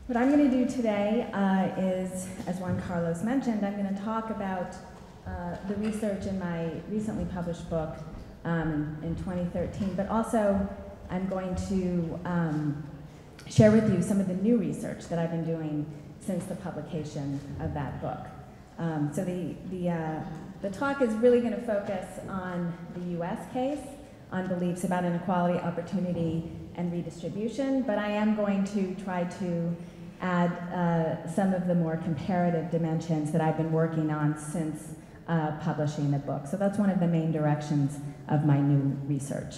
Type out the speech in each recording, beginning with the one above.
What I'm going to do today is, as Juan Carlos mentioned, I'm going to talk about the research in my recently published book in 2013, but also I'm going to share with you some of the new research that I've been doing since the publication of that book. So the talk is really going to focus on the US case, on beliefs about inequality, opportunity, and redistribution, but I am going to try to add some of the more comparative dimensions that I've been working on since publishing the book. So that's one of the main directions of my new research.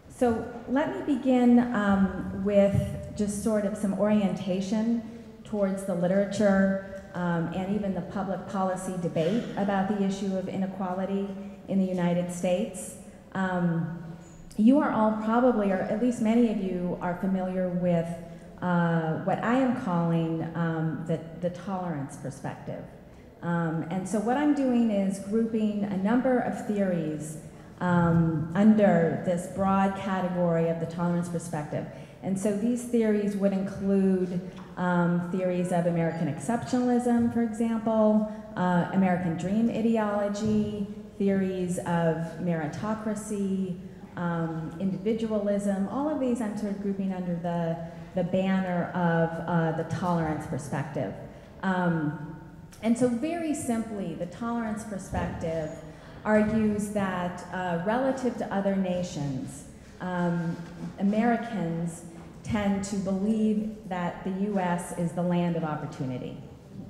So let me begin with just sort of some orientation towards the literature and even the public policy debate about the issue of inequality in the United States. You are all probably, or at least many of you, are familiar with what I am calling the tolerance perspective. And so what I'm doing is grouping a number of theories under this broad category of the tolerance perspective. And so these theories would include theories of American exceptionalism, for example, American dream ideology, theories of meritocracy, individualism. All of these I'm sort of grouping under the banner of the tolerance perspective. And so very simply, the tolerance perspective argues that relative to other nations, Americans tend to believe that the US is the land of opportunity,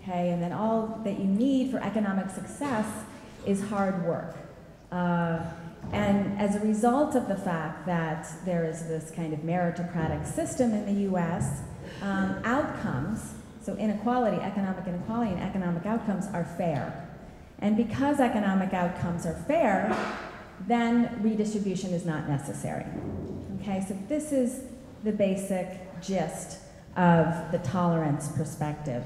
okay? And then all that you need for economic success is hard work. And as a result of the fact that there is this kind of meritocratic system in the US, outcomes, so inequality, economic inequality and economic outcomes are fair. And because economic outcomes are fair, then redistribution is not necessary. Okay, so this is the basic gist of the tolerance perspective.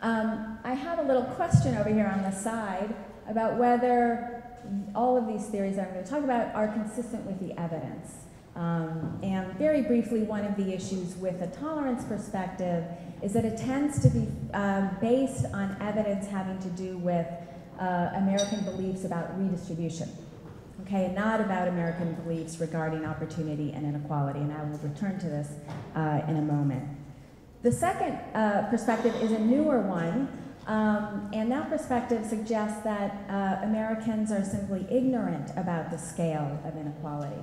I have a little question over here on the side about whether all of these theories I'm going to talk about are consistent with the evidence. And very briefly, one of the issues with the tolerance perspective is that it tends to be based on evidence having to do with American beliefs about redistribution, okay, and not about American beliefs regarding opportunity and inequality, and I will return to this in a moment. The second perspective is a newer one, and that perspective suggests that Americans are simply ignorant about the scale of inequality,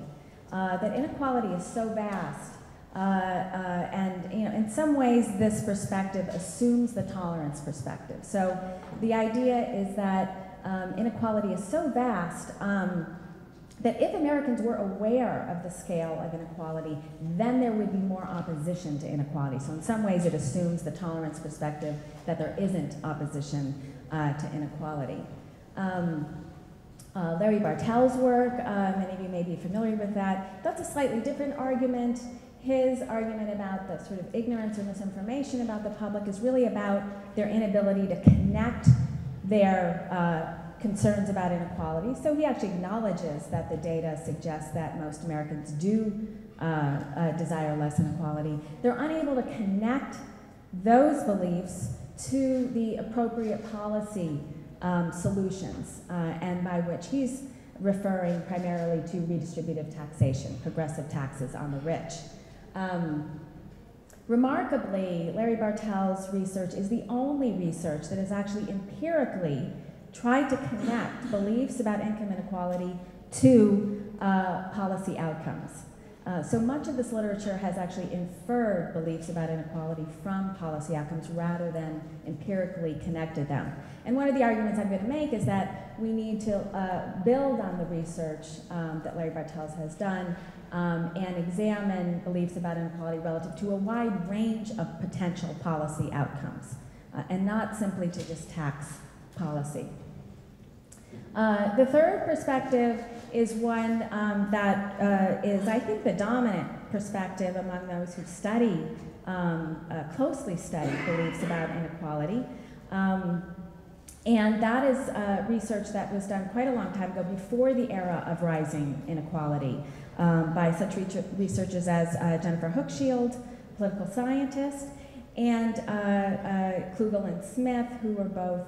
that inequality is so vast, and in some ways this perspective assumes the tolerance perspective. So the idea is that inequality is so vast that if Americans were aware of the scale of inequality, then there would be more opposition to inequality. So in some ways it assumes the tolerance perspective that there isn't opposition to inequality. Larry Bartel's work, many of you may be familiar with that. That's a slightly different argument. His argument about the sort of ignorance or misinformation about the public is really about their inability to connect their concerns about inequality. So he actually acknowledges that the data suggests that most Americans do desire less inequality. They're unable to connect those beliefs to the appropriate policy solutions, and by which he's referring primarily to redistributive taxation, progressive taxes on the rich. Remarkably, Larry Bartel's research is the only research that has actually empirically tried to connect beliefs about income inequality to policy outcomes. So much of this literature has actually inferred beliefs about inequality from policy outcomes rather than empirically connected them. And one of the arguments I'm going to make is that we need to build on the research that Larry Bartels has done and examine beliefs about inequality relative to a wide range of potential policy outcomes, and not simply to just tax policy. The third perspective is one that is, I think, the dominant perspective among those who study, closely study beliefs about inequality. And that is research that was done quite a long time ago, before the era of rising inequality. by such researchers as Jennifer Hochschild, political scientist, and Klugel and Smith, who were both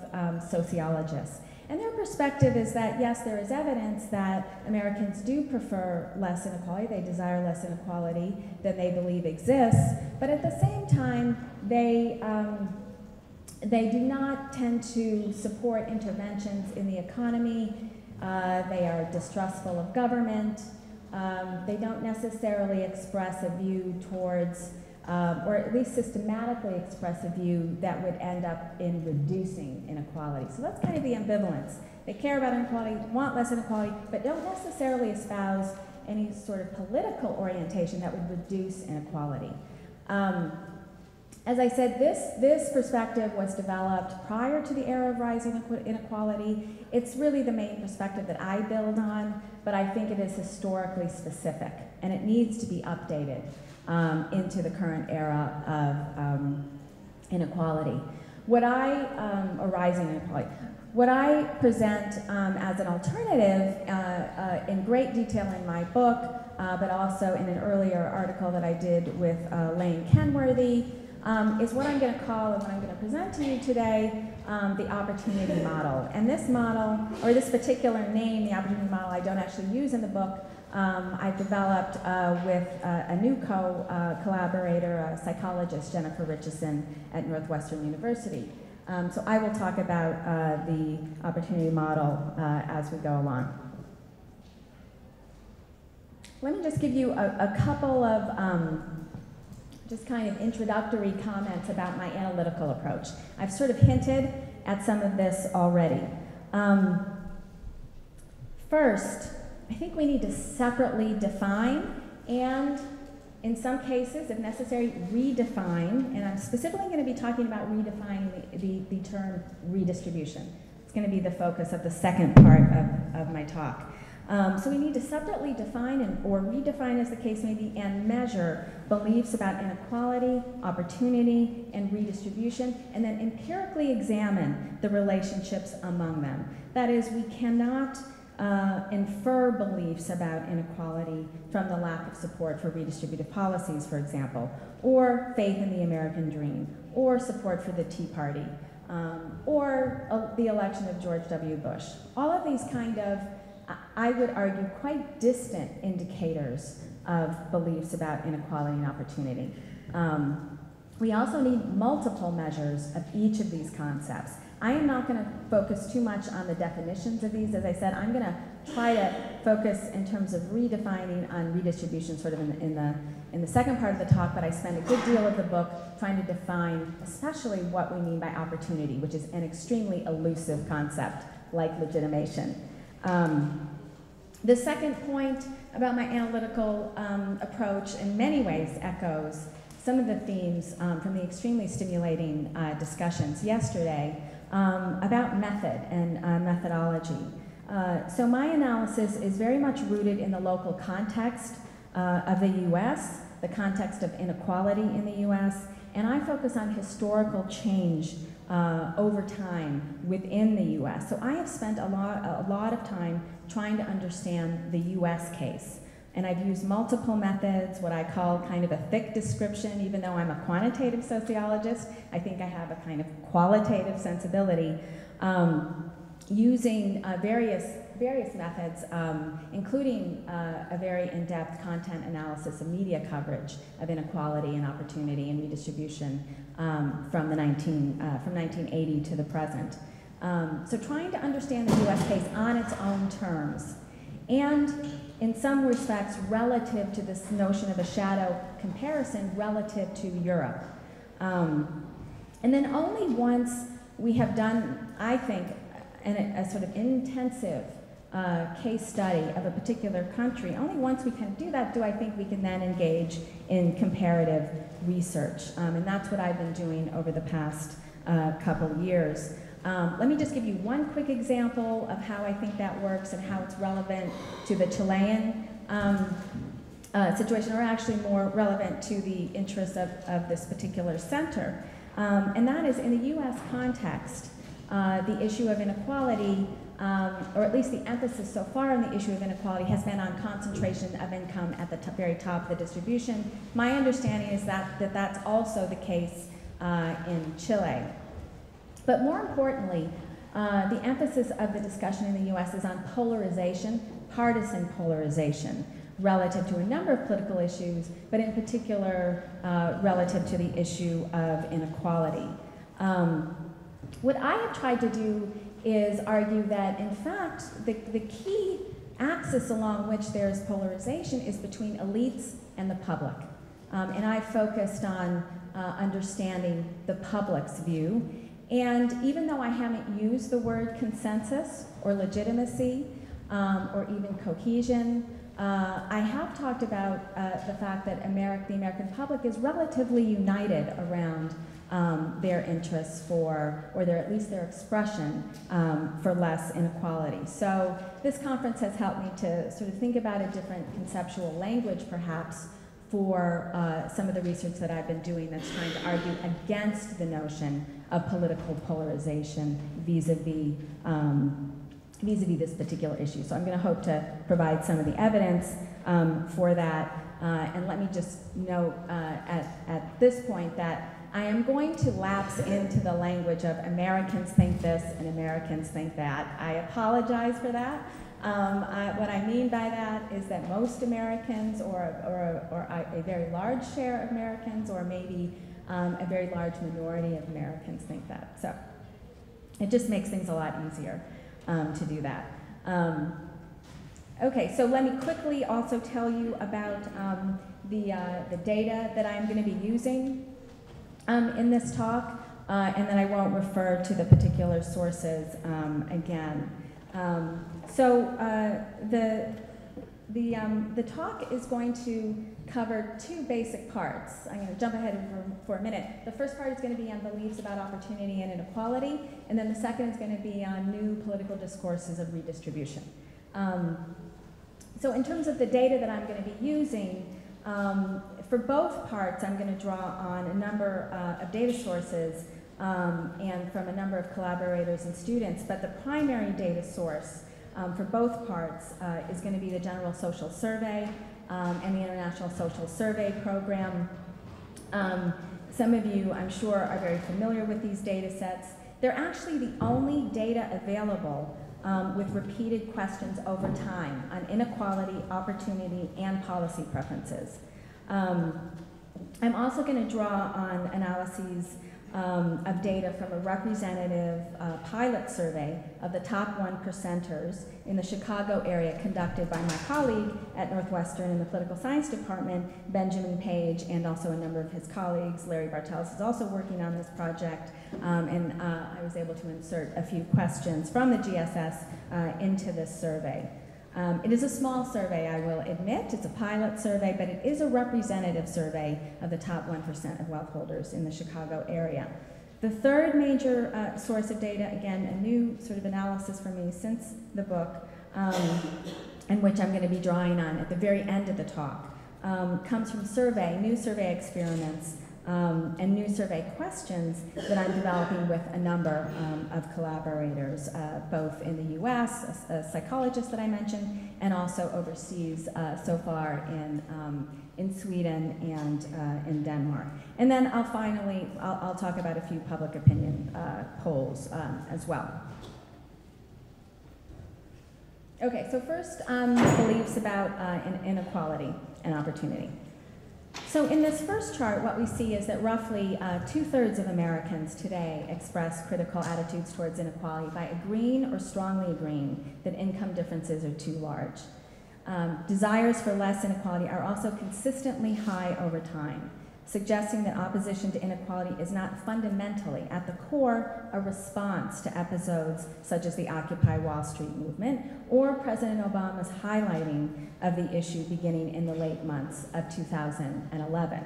sociologists. And their perspective is that, yes, there is evidence that Americans do prefer less inequality, they desire less inequality than they believe exists, but at the same time, they do not tend to support interventions in the economy. They are distrustful of government. They don't necessarily express a view towards, or at least systematically express a view that would end up in reducing inequality. So that's kind of the ambivalence. They care about inequality, want less inequality, but don't necessarily espouse any sort of political orientation that would reduce inequality. As I said, this perspective was developed prior to the era of rising inequality. It's really the main perspective that I build on, but I think it is historically specific, and it needs to be updated into the current era of inequality. What I present as an alternative in great detail in my book, but also in an earlier article that I did with Lane Kenworthy, is what I'm going to call, and what I'm going to present to you today, the opportunity model. And this model, or this particular name, the opportunity model, I don't actually use in the book. I've developed with a new collaborator, a psychologist, Jennifer Richardson at Northwestern University. So I will talk about the opportunity model as we go along. Let me just give you a couple of just kind of introductory comments about my analytical approach. I've sort of hinted at some of this already. First, I think we need to separately define and, in some cases, if necessary, redefine, and I'm specifically going to be talking about redefining the term redistribution. It's going to be the focus of the second part of my talk. So we need to separately define or redefine, as the case may be, and measure beliefs about inequality, opportunity, and redistribution, and then empirically examine the relationships among them. That is, we cannot infer beliefs about inequality from the lack of support for redistributive policies, for example, or faith in the American dream, or support for the Tea Party, or the election of George W. Bush. All of these kind of, I would argue, quite distant indicators of beliefs about inequality and opportunity. We also need multiple measures of each of these concepts. I am not going to focus too much on the definitions of these. As I said, I'm going to try to focus in terms of redefining on redistribution sort of in the second part of the talk, but I spend a good deal of the book trying to define especially what we mean by opportunity, which is an extremely elusive concept like legitimation. The second point about my analytical approach in many ways echoes some of the themes from the extremely stimulating discussions yesterday about method and methodology. So my analysis is very much rooted in the local context of the US, the context of inequality in the US, and I focus on historical change over time within the US. So I have spent a lot of time trying to understand the US case. And I've used multiple methods, what I call kind of a thick description. Even though I'm a quantitative sociologist, I think I have a kind of qualitative sensibility, using various methods, including a very in-depth content analysis of media coverage of inequality and opportunity and redistribution from 1980 to the present. So trying to understand the US case on its own terms, and in some respects relative to this notion of a shadow comparison relative to Europe. And then only once we have done, I think, a sort of intensive case study of a particular country, only once we can do that do I think we can then engage in comparative research. And that's what I've been doing over the past couple years. Let me just give you one quick example of how I think that works and how it's relevant to the Chilean situation, or actually more relevant to the interests of this particular center. And that is, in the US context, the issue of inequality or at least the emphasis so far on the issue of inequality has been on concentration of income at the very top of the distribution. My understanding is that that's also the case in Chile. But more importantly, the emphasis of the discussion in the US is on polarization, partisan polarization, relative to a number of political issues, but in particular relative to the issue of inequality. What I have tried to do is argue that, in fact, the key axis along which there is polarization is between elites and the public. And I focused on understanding the public's view. And even though I haven't used the word consensus or legitimacy or even cohesion, I have talked about the fact that the American public is relatively united around their interests for, or at least their expression for less inequality. So this conference has helped me to sort of think about a different conceptual language, perhaps, for some of the research that I've been doing that's trying to argue against the notion of political polarization vis-a-vis this particular issue. So I'm going to hope to provide some of the evidence for that. And let me just note at this point that I am going to lapse into the language of Americans think this and Americans think that. I apologize for that. What I mean by that is that most Americans, or a very large share of Americans, or maybe a very large minority of Americans think that. So it just makes things a lot easier to do that. Okay, so let me quickly also tell you about the data that I'm going to be using in this talk, and then I won't refer to the particular sources again. The talk is going to cover two basic parts. I'm going to jump ahead for a minute. The first part is going to be on beliefs about opportunity and inequality, and then the second is going to be on new political discourses of redistribution. So in terms of the data that I'm going to be using, for both parts, I'm going to draw on a number of data sources and from a number of collaborators and students, but the primary data source for both parts is going to be the General Social Survey and the International Social Survey Program. Some of you, I'm sure, are very familiar with these data sets. They're actually the only data available with repeated questions over time on inequality, opportunity, and policy preferences. I'm also going to draw on analyses of data from a representative pilot survey of the top 1%ers in the Chicago area conducted by my colleague at Northwestern in the Political Science Department, Benjamin Page, and also a number of his colleagues. Larry Bartels is also working on this project, and I was able to insert a few questions from the GSS into this survey. It is a small survey, I will admit. It's a pilot survey, but it is a representative survey of the top 1% of wealth holders in the Chicago area. The third major source of data, again, a new sort of analysis for me since the book, and which I'm going to be drawing on at the very end of the talk, comes from new survey experiments, and new survey questions that I'm developing with a number of collaborators, both in the US, a psychologist that I mentioned, and also overseas so far in Sweden and in Denmark. And then I'll talk about a few public opinion polls as well. Okay, so first, beliefs about inequality and opportunity. So in this first chart, what we see is that roughly 2/3 of Americans today express critical attitudes towards inequality by agreeing or strongly agreeing that income differences are too large. Desires for less inequality are also consistently high over time, suggesting that opposition to inequality is not fundamentally, at the core, a response to episodes such as the Occupy Wall Street movement or President Obama's highlighting of the issue beginning in the late months of 2011.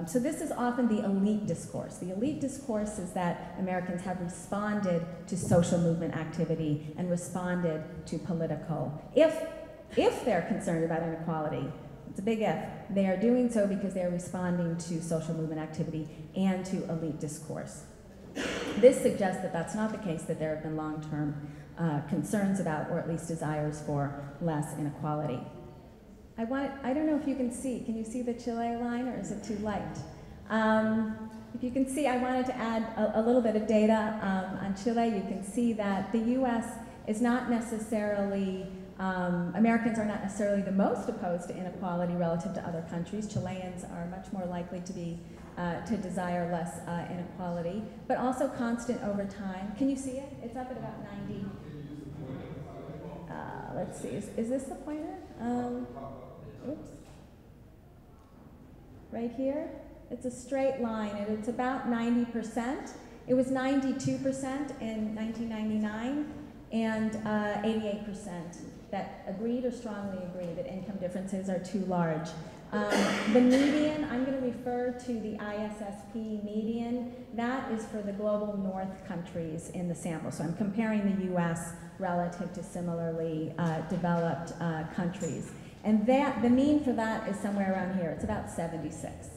So this is often the elite discourse. The elite discourse is that Americans have responded to social movement activity and responded to political, if they're concerned about inequality. It's a big if. They are doing so because they are responding to social movement activity and to elite discourse. This suggests that that's not the case, that there have been long-term concerns about, or at least desires for, less inequality. I don't know if you can you see the Chile line, or is it too light? If you can see, I wanted to add a little bit of data on Chile. You can see that the US is not necessarily, Americans are not necessarily the most opposed to inequality relative to other countries. Chileans are much more likely to be, to desire less inequality, but also constant over time. Can you see it? It's up at about 90. Let's see, is this the pointer? Oops. Right here? It's a straight line, and it's about 90%. It was 92% in 1999, and 88% that agreed or strongly agreed that income differences are too large. The median, I'm going to refer to the ISSP median. That is for the global north countries in the sample. So I'm comparing the US relative to similarly developed countries. And the mean for that is somewhere around here. It's about 76.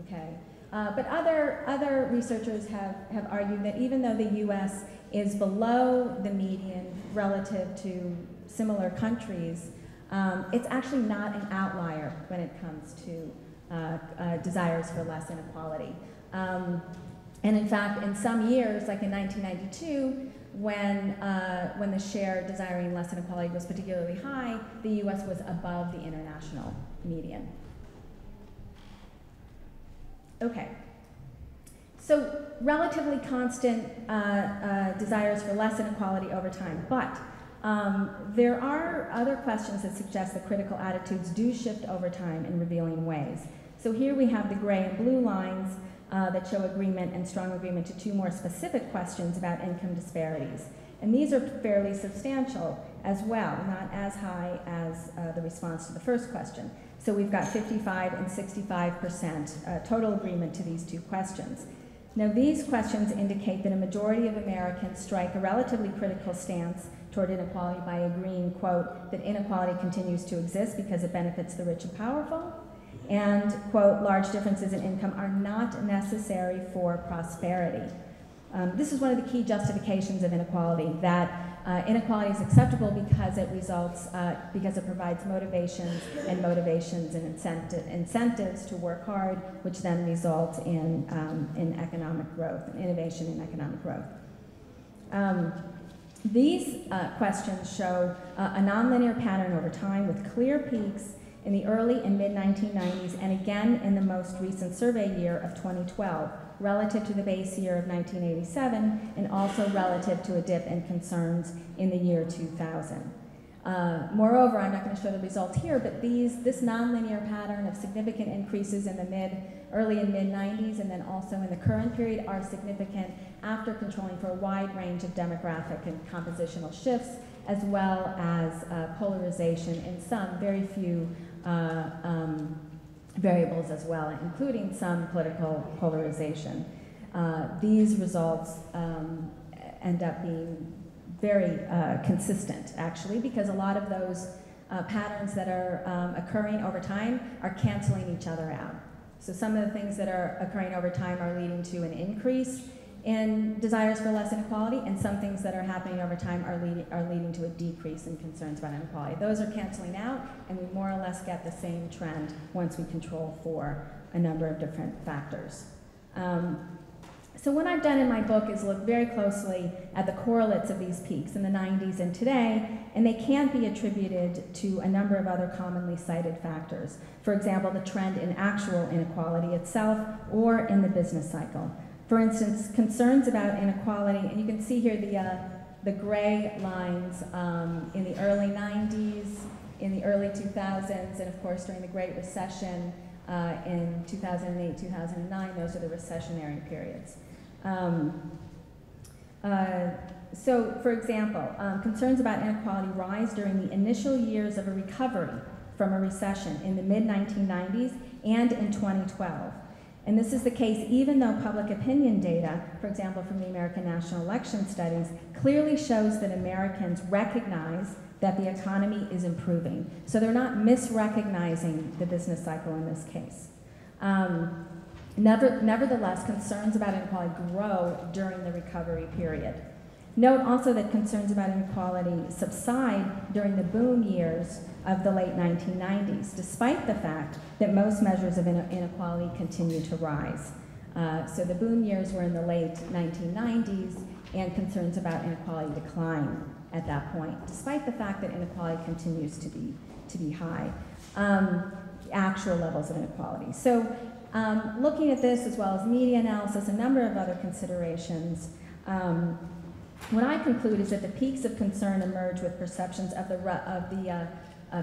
Okay, but other researchers have argued that even though the U.S. is below the median relative to similar countries, it's actually not an outlier when it comes to desires for less inequality. And in fact, in some years, like in 1992, when the share desiring less inequality was particularly high, the U.S. was above the international median. Okay, so relatively constant desires for less inequality over time, but there are other questions that suggest that critical attitudes do shift over time in revealing ways. So here we have the gray and blue lines that show agreement and strong agreement to two more specific questions about income disparities. And these are fairly substantial as well, not as high as the response to the first question. So we've got 55 and 65% total agreement to these two questions. Now these questions indicate that a majority of Americans strike a relatively critical stance toward inequality by agreeing, quote, that inequality continues to exist because it benefits the rich and powerful, and, quote, large differences in income are not necessary for prosperity. This is one of the key justifications of inequality, that inequality is acceptable because it results, because it provides motivations and incentives to work hard, which then result in economic growth, innovation in economic growth. These questions show a nonlinear pattern over time with clear peaks in the early and mid-1990s, and again in the most recent survey year of 2012, relative to the base year of 1987, and also relative to a dip in concerns in the year 2000. Moreover, I'm not going to show the results here, but this nonlinear pattern of significant increases in the early and mid-90s, and then also in the current period, are significant after controlling for a wide range of demographic and compositional shifts, as well as polarization in some very few variables as well, including some political polarization. These results end up being very consistent, actually, because a lot of those patterns that are occurring over time are canceling each other out. So some of the things that are occurring over time are leading to an increase in desires for less inequality, and some things that are happening over time are leading to a decrease in concerns about inequality. Those are canceling out, and we more or less get the same trend once we control for a number of different factors. So what I've done in my book is look very closely at the correlates of these peaks in the 90s and today, and they can be attributed to a number of other commonly cited factors. For example, the trend in actual inequality itself or in the business cycle. For instance, concerns about inequality, and you can see here the gray lines in the early 90s, in the early 2000s, and of course during the Great Recession in 2008, 2009, those are the recessionary periods. So, for example, concerns about inequality rise during the initial years of a recovery from a recession in the mid-1990s and in 2012. And this is the case even though public opinion data, for example, from the American National Election Studies, clearly shows that Americans recognize that the economy is improving. So they're not misrecognizing the business cycle in this case. Nevertheless, concerns about inequality grow during the recovery period. Note also that concerns about inequality subside during the boom years of the late 1990s, despite the fact that most measures of inequality continue to rise. So the boom years were in the late 1990s, and concerns about inequality decline at that point, despite the fact that inequality continues to be high, actual levels of inequality. So looking at this, as well as media analysis, a number of other considerations, what I conclude is that the peaks of concern emerge with perceptions of the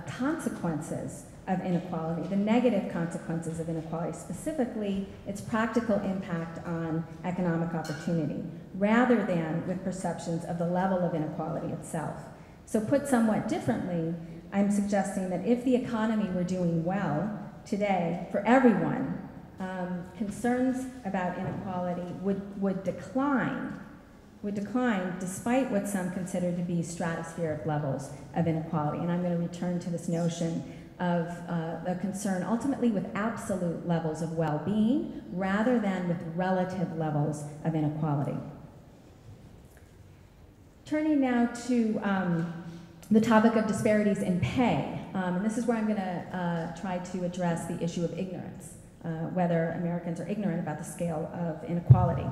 consequences of inequality, the negative consequences of inequality, specifically its practical impact on economic opportunity, rather than with perceptions of the level of inequality itself. So put somewhat differently, I'm suggesting that if the economy were doing well today for everyone, concerns about inequality would decline despite what some consider to be stratospheric levels of inequality. And I'm going to return to this notion of a concern ultimately with absolute levels of well-being rather than with relative levels of inequality. Turning now to the topic of disparities in pay, and this is where I'm going to try to address the issue of ignorance, whether Americans are ignorant about the scale of inequality.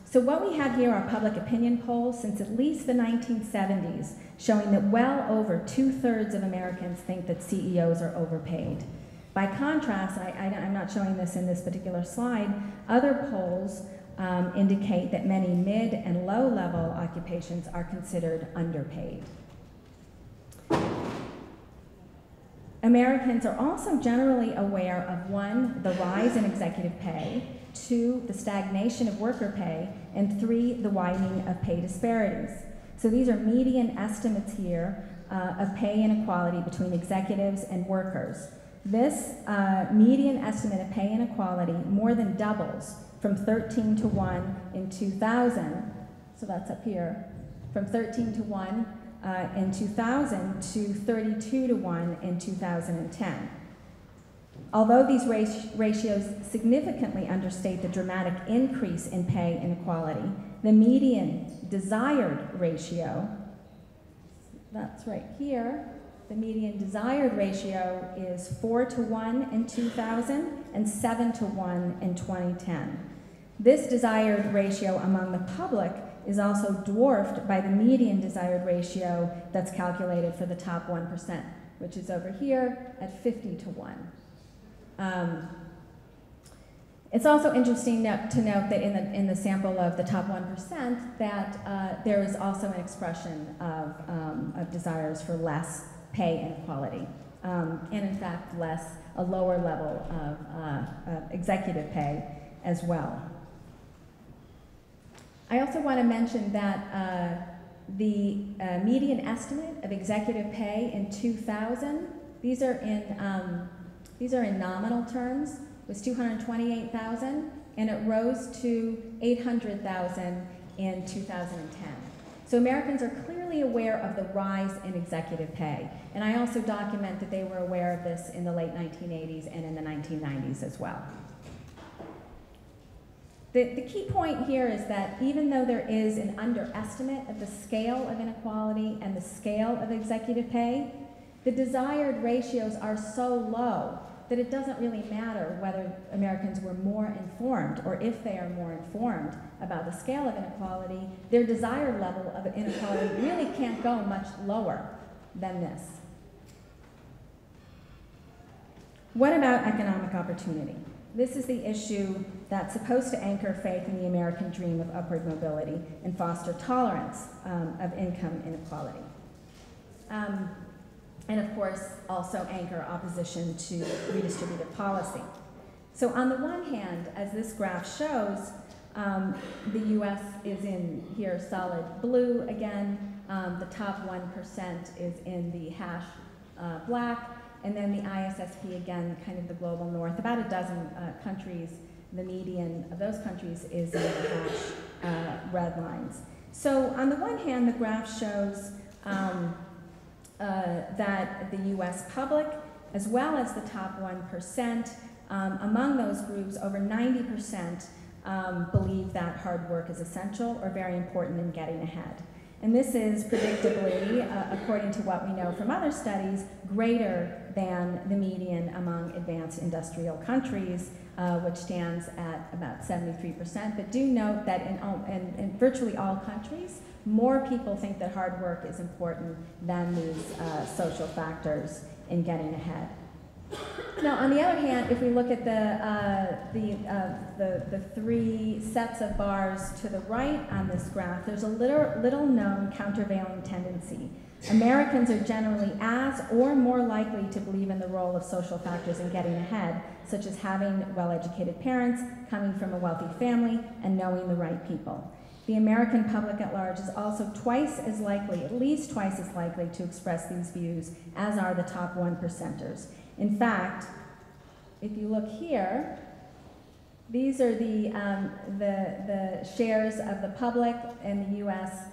So what we have here are public opinion polls since at least the 1970s showing that well over 2/3 of Americans think that CEOs are overpaid. By contrast, I'm not showing this in this particular slide, other polls indicate that many mid and low-level occupations are considered underpaid. Americans are also generally aware of 1, the rise in executive pay, 2, the stagnation of worker pay, and 3, the widening of pay disparities. So these are median estimates here of pay inequality between executives and workers. This median estimate of pay inequality more than doubles from 13 to 1 in 2000, so that's up here, from 13 to 1 in 2000 to 32 to 1 in 2010. Although these ratios significantly understate the dramatic increase in pay inequality, the median desired ratio, that's right here, the median desired ratio is 4 to 1 in 2000 and 7 to 1 in 2010. This desired ratio among the public is also dwarfed by the median desired ratio that's calculated for the top 1%, which is over here at 50 to 1. It's also interesting to note that in the sample of the top 1% that there is also an expression of desires for less pay inequality, and in fact a lower level of executive pay as well. I also want to mention that the median estimate of executive pay in 2000, these are in nominal terms, was 228,000, and it rose to 800,000 in 2010. So Americans are clearly aware of the rise in executive pay, and I also document that they were aware of this in the late 1980s and in the 1990s as well. The key point here is that even though there is an underestimate of the scale of inequality and the scale of executive pay, the desired ratios are so low that it doesn't really matter whether Americans were more informed or if they are more informed about the scale of inequality, their desired level of inequality really can't go much lower than this. What about economic opportunity? This is the issue that's supposed to anchor faith in the American dream of upward mobility and foster tolerance of income inequality. And of course, also anchor opposition to redistributive policy. So on the one hand, as this graph shows, the US is in here solid blue again, the top 1% is in the hash black, and then the ISSP again, kind of the global north, about a dozen countries, the median of those countries is in the hash red lines. So on the one hand, the graph shows that the US public, as well as the top 1%, among those groups, over 90% believe that hard work is essential or very important in getting ahead. And this is predictably, according to what we know from other studies, greater than the median among advanced industrial countries, which stands at about 73%. But do note that in virtually all countries, more people think that hard work is important than these social factors in getting ahead. Now, on the other hand, if we look at the three sets of bars to the right on this graph, there's a little known countervailing tendency. Americans are generally as or more likely to believe in the role of social factors in getting ahead, such as having well-educated parents, coming from a wealthy family, and knowing the right people. The American public at large is also twice as likely, at least twice as likely, to express these views as are the top 1%ers. In fact, if you look here, these are the shares of the public in the U.S.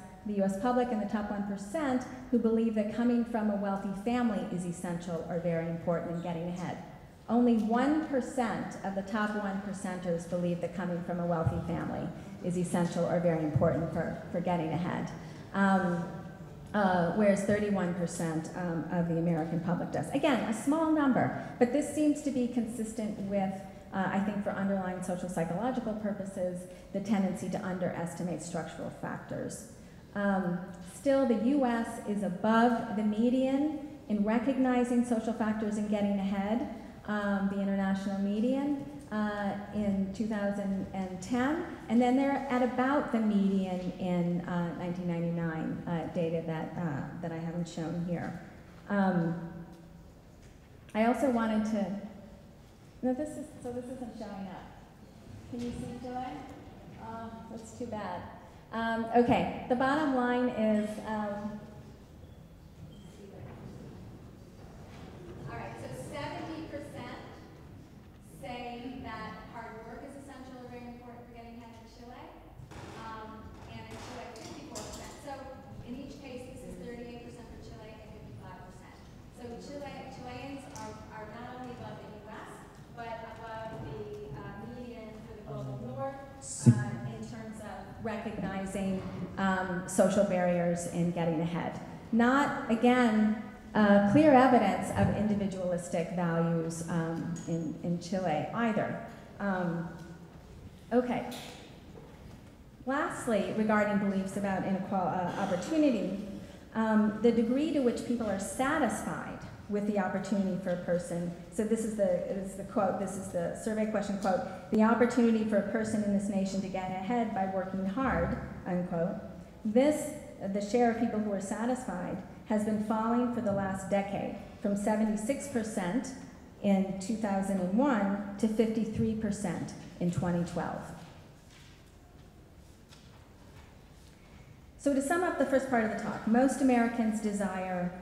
public in the top 1% who believe that coming from a wealthy family is essential or very important in getting ahead. Only 1% of the top 1%ers believe that coming from a wealthy family is essential or very important for getting ahead. Whereas 31% of the American public does. Again, a small number, but this seems to be consistent with, I think for underlying social psychological purposes, the tendency to underestimate structural factors. Still, the US is above the median in recognizing social factors in getting ahead, the international median. In 2010, and then they're at about the median in 1999 data that I haven't shown here. I also wanted to, no, this isn't showing up. Can you see, Joy? That's too bad. Okay, the bottom line is, all right, so 70% say that hard work is essential or very important for getting ahead in Chile, and in Chile 54%. So in each case, this is 38% for Chile and 55%. So Chileans are not only above the U.S., but above the median for the global north in terms of recognizing social barriers in getting ahead. Not, again, clear evidence of individualistic values in Chile either. Okay. Lastly, regarding beliefs about opportunity, the degree to which people are satisfied with the opportunity for a person, so this is the quote, this is the survey question quote, the opportunity for a person in this nation to get ahead by working hard, unquote. The share of people who are satisfied has been falling for the last decade, from 76% in 2001 to 53% in 2012. So to sum up the first part of the talk, most Americans desire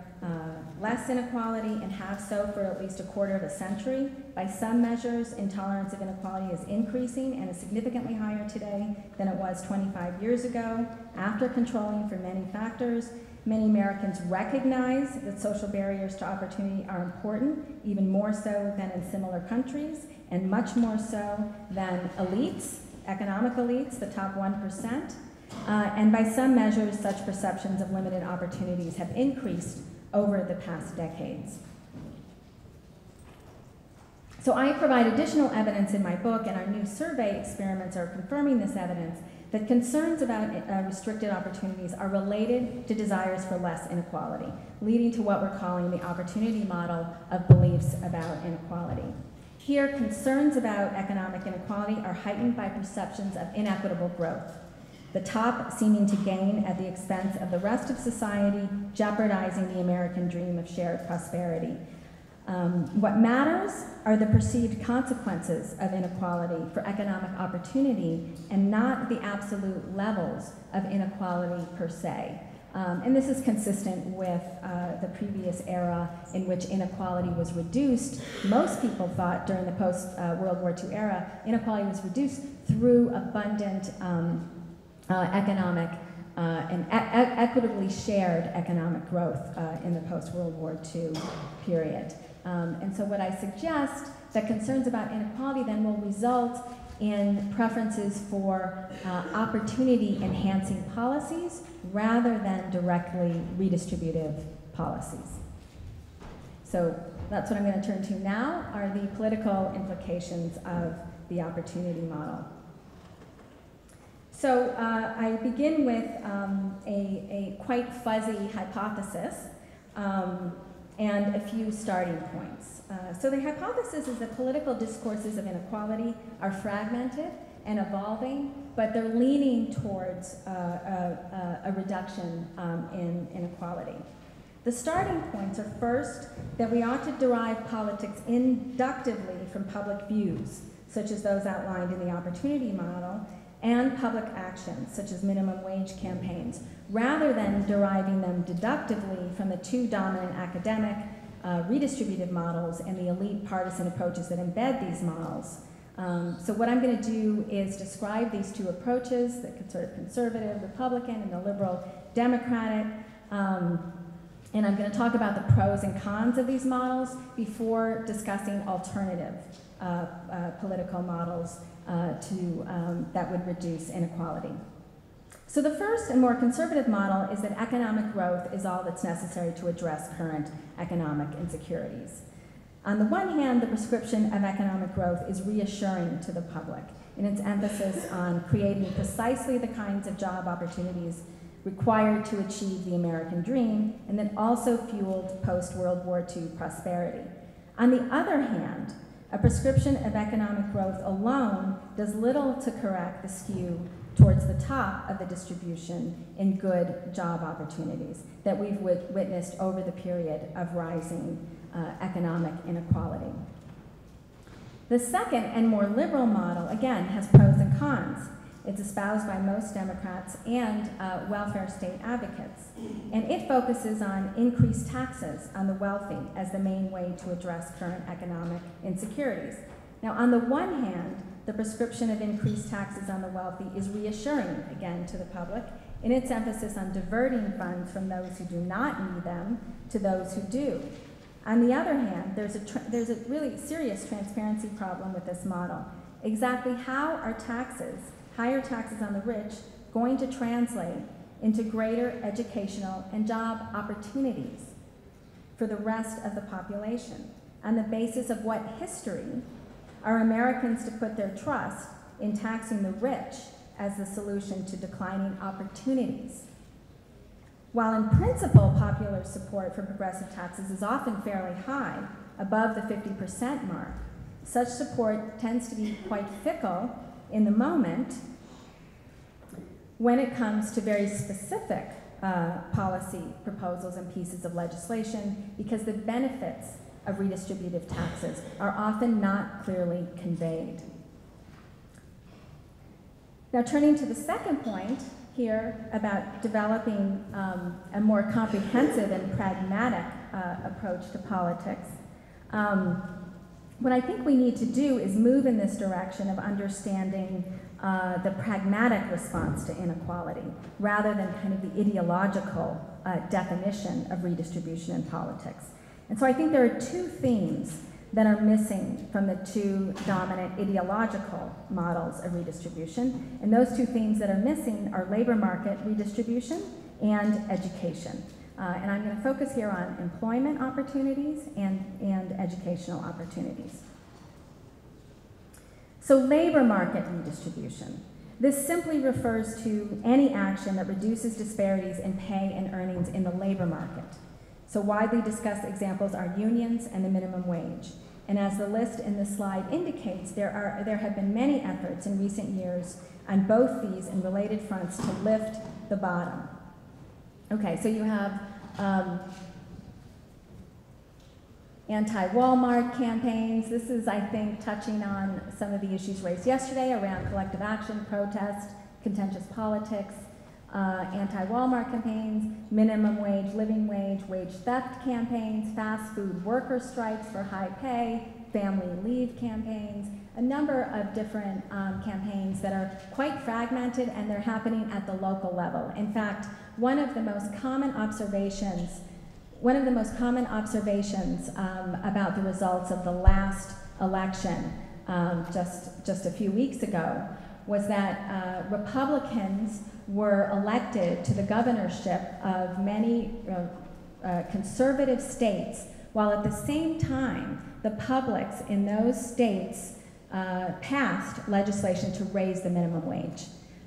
less inequality and have so for at least a quarter of a century. By some measures, intolerance of inequality is increasing and is significantly higher today than it was 25 years ago. After controlling for many factors, many Americans recognize that social barriers to opportunity are important, even more so than in similar countries, and much more so than elites, economic elites, the top 1%. And by some measures, such perceptions of limited opportunities have increased over the past decades. So I provide additional evidence in my book, and our new survey experiments are confirming this evidence, that concerns about restricted opportunities are related to desires for less inequality, leading to what we're calling the opportunity model of beliefs about inequality. Here, concerns about economic inequality are heightened by perceptions of inequitable growth, the top seeming to gain at the expense of the rest of society, jeopardizing the American dream of shared prosperity. What matters are the perceived consequences of inequality for economic opportunity and not the absolute levels of inequality per se. And this is consistent with the previous era in which inequality was reduced. Most people thought during the post-World War II era, inequality was reduced through abundant economic and equitably shared economic growth in the post-World War II period. And so what I suggest that concerns about inequality then will result in preferences for opportunity-enhancing policies rather than directly redistributive policies. So that's what I'm going to turn to now, are the political implications of the opportunity model. So I begin with a quite fuzzy hypothesis and a few starting points. So the hypothesis is that political discourses of inequality are fragmented and evolving, but they're leaning towards a reduction in inequality. The starting points are first that we ought to derive politics inductively from public views, such as those outlined in the opportunity model, and public actions, such as minimum wage campaigns, rather than deriving them deductively from the two dominant academic redistributive models and the elite partisan approaches that embed these models. So what I'm going to do is describe these two approaches, the sort of conservative Republican and the liberal Democratic, and I'm going to talk about the pros and cons of these models before discussing alternative political models that would reduce inequality. So the first and more conservative model is that economic growth is all that's necessary to address current economic insecurities. On the one hand, the prescription of economic growth is reassuring to the public in its emphasis on creating precisely the kinds of job opportunities required to achieve the American dream, and that also fueled post-World War II prosperity. On the other hand, a prescription of economic growth alone does little to correct the skew towards the top of the distribution in good job opportunities that we've witnessed over the period of rising economic inequality. The second and more liberal model, again, has pros and cons. It's espoused by most Democrats and welfare state advocates. And it focuses on increased taxes on the wealthy as the main way to address current economic insecurities. Now, on the one hand, the prescription of increased taxes on the wealthy is reassuring, again, to the public in its emphasis on diverting funds from those who do not need them to those who do. On the other hand, there's a really serious transparency problem with this model. Exactly how are taxes, higher taxes on the rich, going to translate into greater educational and job opportunities for the rest of the population? On the basis of what history are Americans to put their trust in taxing the rich as the solution to declining opportunities? While in principle popular support for progressive taxes is often fairly high, above the 50% mark, such support tends to be quite fickle in the moment when it comes to very specific policy proposals and pieces of legislation, because the benefits of redistributive taxes are often not clearly conveyed. Now, turning to the second point here about developing a more comprehensive and pragmatic approach to politics, what I think we need to do is move in this direction of understanding the pragmatic response to inequality, rather than kind of the ideological definition of redistribution in politics. And so I think there are two themes that are missing from the two dominant ideological models of redistribution. And those two themes that are missing are labor market redistribution and education. And I'm going to focus here on employment opportunities and educational opportunities. So labor market redistribution. This simply refers to any action that reduces disparities in pay and earnings in the labor market. So widely discussed examples are unions and the minimum wage. And as the list in this slide indicates, there have been many efforts in recent years on both these and related fronts to lift the bottom. Okay, so you have anti-Walmart campaigns. This is, I think, touching on some of the issues raised yesterday around collective action, protest, contentious politics, anti-Walmart campaigns, minimum wage, living wage, wage theft campaigns, fast food worker strikes for high pay, family leave campaigns, a number of different campaigns that are quite fragmented, and they're happening at the local level. In fact, one of the most common observations about the results of the last election just a few weeks ago, was that Republicans were elected to the governorship of many conservative states, while at the same time the publics in those states passed legislation to raise the minimum wage.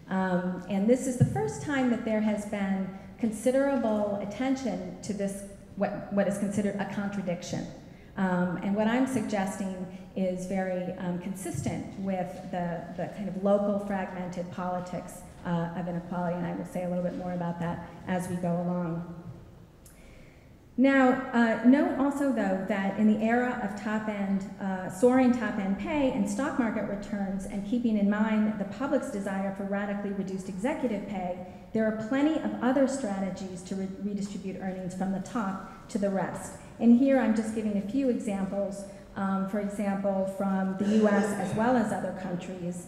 And this is the first time that there has been considerable attention to this, what is considered a contradiction. And what I'm suggesting is very consistent with the kind of local fragmented politics of inequality, and I will say a little bit more about that as we go along. Now, note also, though, that in the era of soaring top-end pay and stock market returns, and keeping in mind the public's desire for radically reduced executive pay, there are plenty of other strategies to redistribute earnings from the top to the rest. And here I'm just giving a few examples, for example, from the US as well as other countries,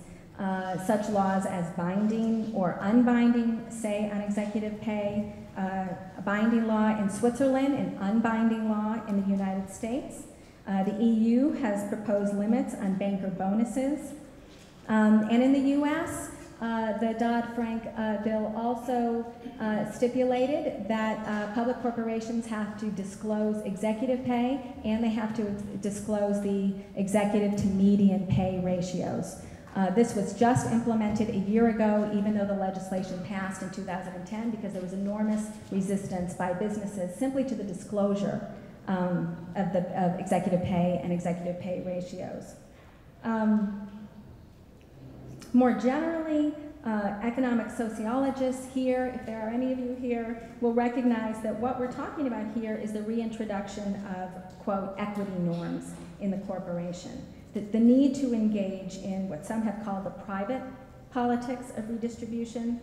such laws as binding or unbinding say on executive pay, a binding law in Switzerland, an unbinding law in the United States. The EU has proposed limits on banker bonuses. And in the US, the Dodd-Frank bill also stipulated that public corporations have to disclose executive pay, and they have to disclose the executive to median pay ratios. This was just implemented a year ago, even though the legislation passed in 2010, because there was enormous resistance by businesses simply to the disclosure of executive pay and executive pay ratios. More generally, economic sociologists here, if there are any of you here, will recognize that what we're talking about here is the reintroduction of, quote, equity norms in the corporation. The need to engage in what some have called the private politics of redistribution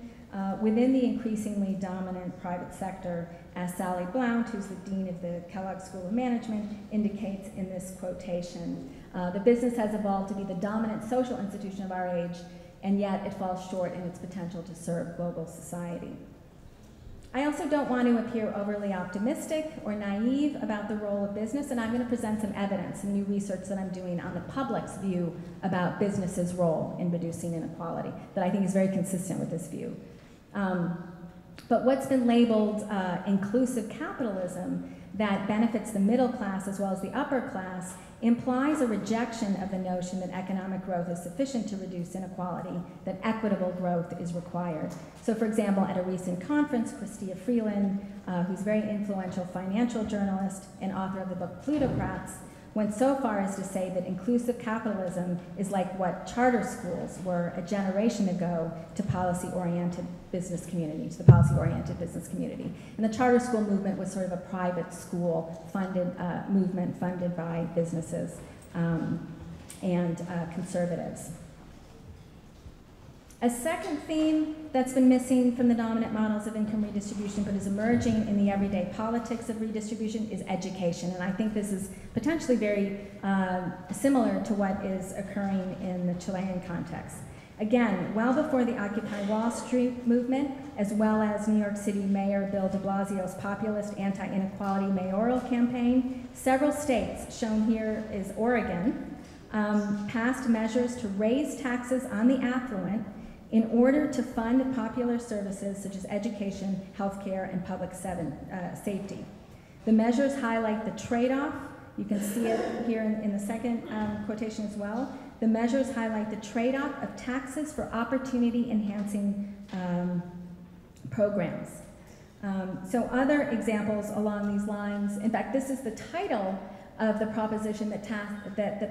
within the increasingly dominant private sector, as Sally Blount, who's the dean of the Kellogg School of Management, indicates in this quotation. The business has evolved to be the dominant social institution of our age, and yet it falls short in its potential to serve global society. I also don't want to appear overly optimistic or naive about the role of business, and I'm going to present some evidence, some new research that I'm doing on the public's view about business's role in reducing inequality that I think is very consistent with this view. But what's been labeled inclusive capitalism that benefits the middle class as well as the upper class implies a rejection of the notion that economic growth is sufficient to reduce inequality, that equitable growth is required. So for example, at a recent conference, Chrystia Freeland, who's a very influential financial journalist and author of the book Plutocrats, went so far as to say that inclusive capitalism is like what charter schools were a generation ago to policy-oriented business communities, the policy-oriented business community. And the charter school movement was sort of a private school funded movement funded by businesses and conservatives. A second theme that's been missing from the dominant models of income redistribution but is emerging in the everyday politics of redistribution is education. And I think this is potentially very similar to what is occurring in the Chilean context. Again, well before the Occupy Wall Street movement, as well as New York City Mayor Bill de Blasio's populist anti-inequality mayoral campaign, several states, shown here is Oregon, passed measures to raise taxes on the affluent in order to fund popular services such as education, healthcare, and public safety. The measures highlight the trade-off. You can see it here in the second quotation as well. The measures highlight the trade-off of taxes for opportunity-enhancing programs. So other examples along these lines, in fact, this is the title of the proposition that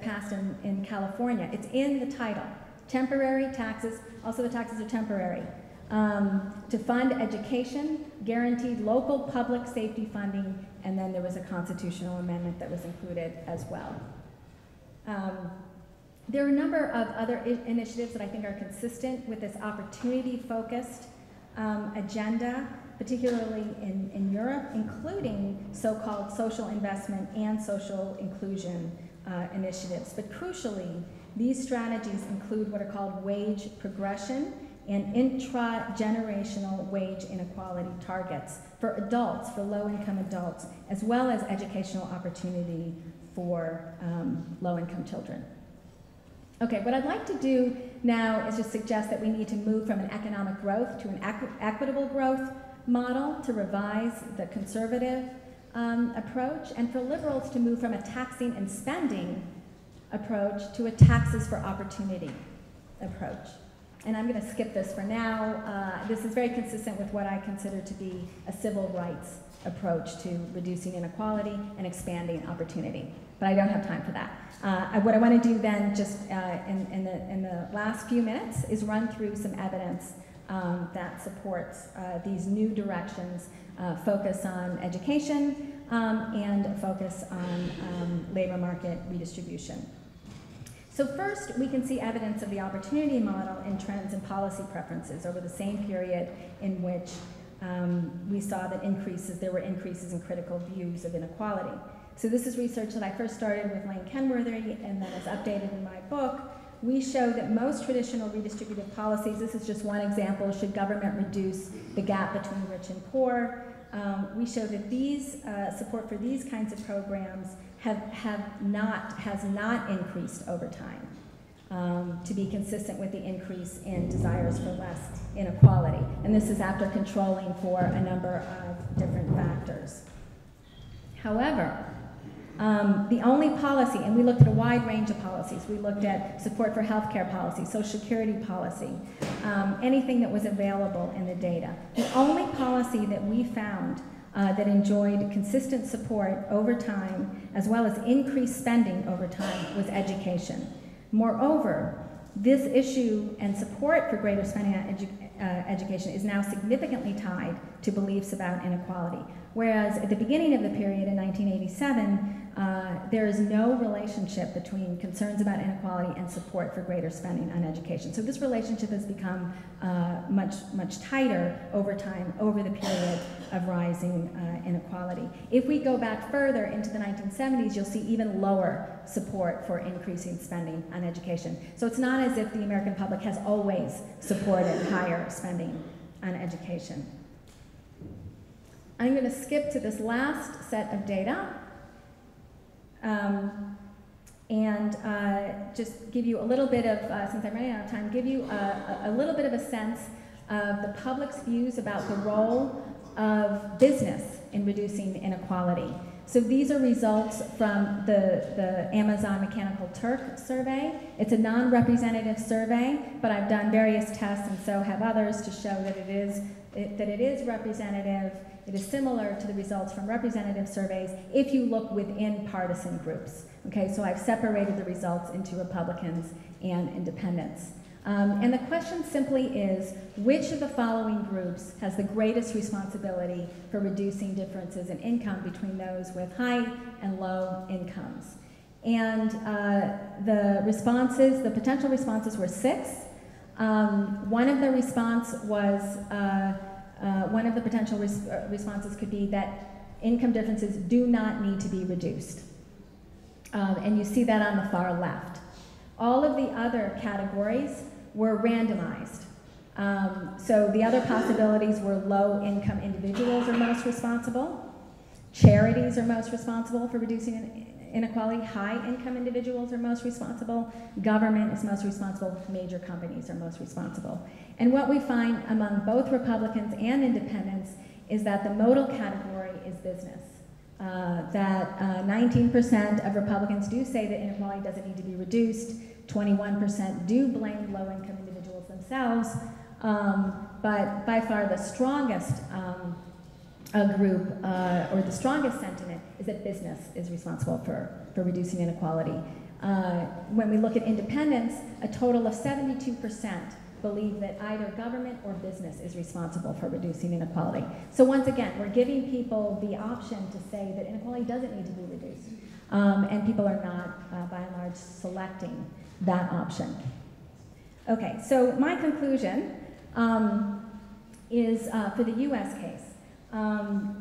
passed in California. It's in the title. Temporary taxes, also the taxes are temporary, to fund education, guaranteed local public safety funding, and then there was a constitutional amendment that was included as well. There are a number of other initiatives that I think are consistent with this opportunity-focused agenda, particularly in Europe, including so-called social investment and social inclusion initiatives. But crucially, these strategies include what are called wage progression and intra-generational wage inequality targets for adults, for low-income adults, as well as educational opportunity for low-income children. Okay, what I'd like to do now is just suggest that we need to move from an economic growth to an equitable growth model to revise the conservative approach, and for liberals to move from a taxing and spending approach to a taxes for opportunity approach. And I'm going to skip this for now. This is very consistent with what I consider to be a civil rights approach to reducing inequality and expanding opportunity. But I don't have time for that. What I want to do then, just in the last few minutes, is run through some evidence that supports these new directions, focus on education and focus on labor market redistribution. So first, we can see evidence of the opportunity model in trends and policy preferences over the same period in which we saw that there were increases in critical views of inequality. So this is research that I first started with Lane Kenworthy and then is updated in my book. We show that most traditional redistributive policies, this is just one example, should government reduce the gap between rich and poor. We show that these support for these kinds of programs has not increased over time to be consistent with the increase in desires for less inequality. And this is after controlling for a number of different factors. However, the only policy, and we looked at a wide range of policies. We looked at support for healthcare policy, Social Security policy, anything that was available in the data. The only policy that we found that enjoyed consistent support over time, as well as increased spending over time, was education. Moreover, this issue and support for greater spending on education is now significantly tied to beliefs about inequality. Whereas at the beginning of the period in 1987, there is no relationship between concerns about inequality and support for greater spending on education. So this relationship has become much tighter over time, over the period of rising inequality. If we go back further into the 1970s, you'll see even lower support for increasing spending on education. So it's not as if the American public has always supported higher spending on education. I'm going to skip to this last set of data and just give you a little bit of, since I'm running out of time, give you a little bit of a sense of the public's views about the role of business in reducing inequality. So these are results from the Amazon Mechanical Turk survey. It's a non-representative survey, but I've done various tests, and so have others, to show that it is representative. It is similar to the results from representative surveys if you look within partisan groups. Okay, so I've separated the results into Republicans and independents. And the question simply is, which of the following groups has the greatest responsibility for reducing differences in income between those with high and low incomes? And the potential responses were 6. One of the potential responses could be that income differences do not need to be reduced. And you see that on the far left. All of the other categories were randomized. So the other possibilities were low-income individuals are most responsible, charities are most responsible for reducing inequality, high-income individuals are most responsible, government is most responsible, major companies are most responsible. And what we find among both Republicans and independents is that the modal category is business. That 19% of Republicans do say that inequality doesn't need to be reduced, 21% do blame low-income individuals themselves, but by far the strongest group, or the strongest sentiment, is that business is responsible for reducing inequality. When we look at independents, a total of 72% believe that either government or business is responsible for reducing inequality. So once again, we're giving people the option to say that inequality doesn't need to be reduced. And people are not, by and large, selecting that option. Okay, so my conclusion is, for the US case,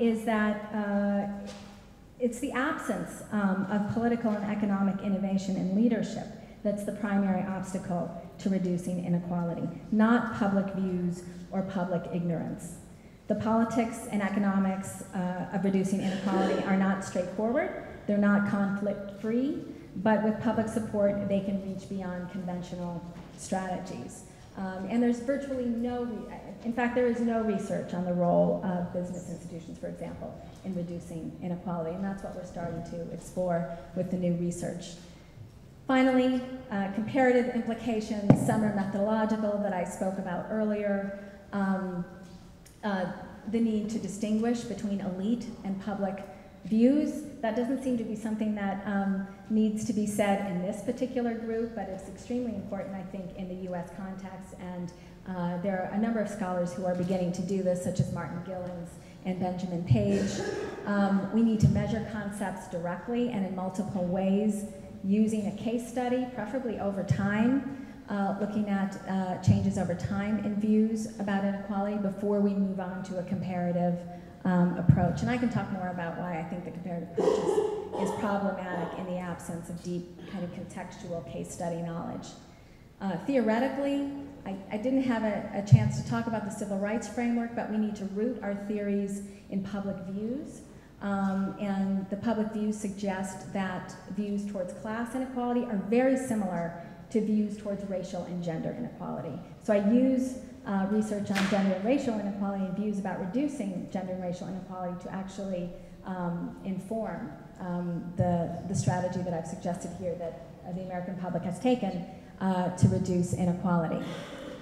is that it's the absence of political and economic innovation and leadership that's the primary obstacle to reducing inequality, not public views or public ignorance. The politics and economics of reducing inequality are not straightforward, they're not conflict-free, but with public support, they can reach beyond conventional strategies. And there's virtually in fact, there is no research on the role of business institutions, for example, in reducing inequality, and that's what we're starting to explore with the new research. Finally, comparative implications. Some are methodological that I spoke about earlier. The need to distinguish between elite and public views. That doesn't seem to be something that needs to be said in this particular group, but it's extremely important, I think, in the US context, and there are a number of scholars who are beginning to do this, such as Martin Gillens and Benjamin Page. We need to measure concepts directly and in multiple ways, using a case study, preferably over time, looking at changes over time in views about inequality before we move on to a comparative approach. And I can talk more about why I think the comparative approach is problematic in the absence of deep kind of contextual case study knowledge. Theoretically, I didn't have a chance to talk about the civil rights framework, but we need to root our theories in public views. And the public views suggest that views towards class inequality are very similar to views towards racial and gender inequality. So I use research on gender and racial inequality and views about reducing gender and racial inequality to actually inform the strategy that I've suggested here that the American public has taken to reduce inequality.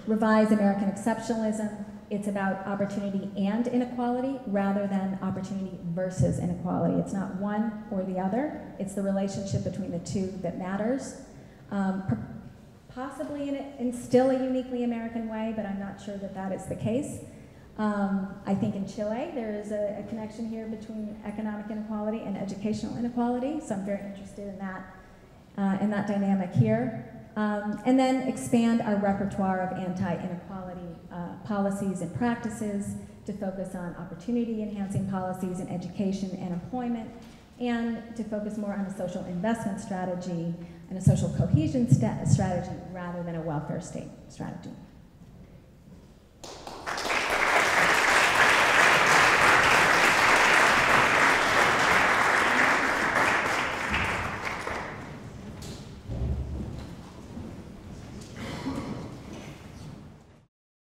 Revise American exceptionalism. It's about opportunity and inequality rather than opportunity versus inequality. It's not one or the other. It's the relationship between the two that matters. Possibly in still a uniquely American way, but I'm not sure that that is the case. I think in Chile there is a connection here between economic inequality and educational inequality, so I'm very interested in that dynamic here. And then expand our repertoire of anti-inequality policies and practices to focus on opportunity-enhancing policies in education and employment, and to focus more on a social investment strategy and a social cohesion strategy rather than a welfare state strategy.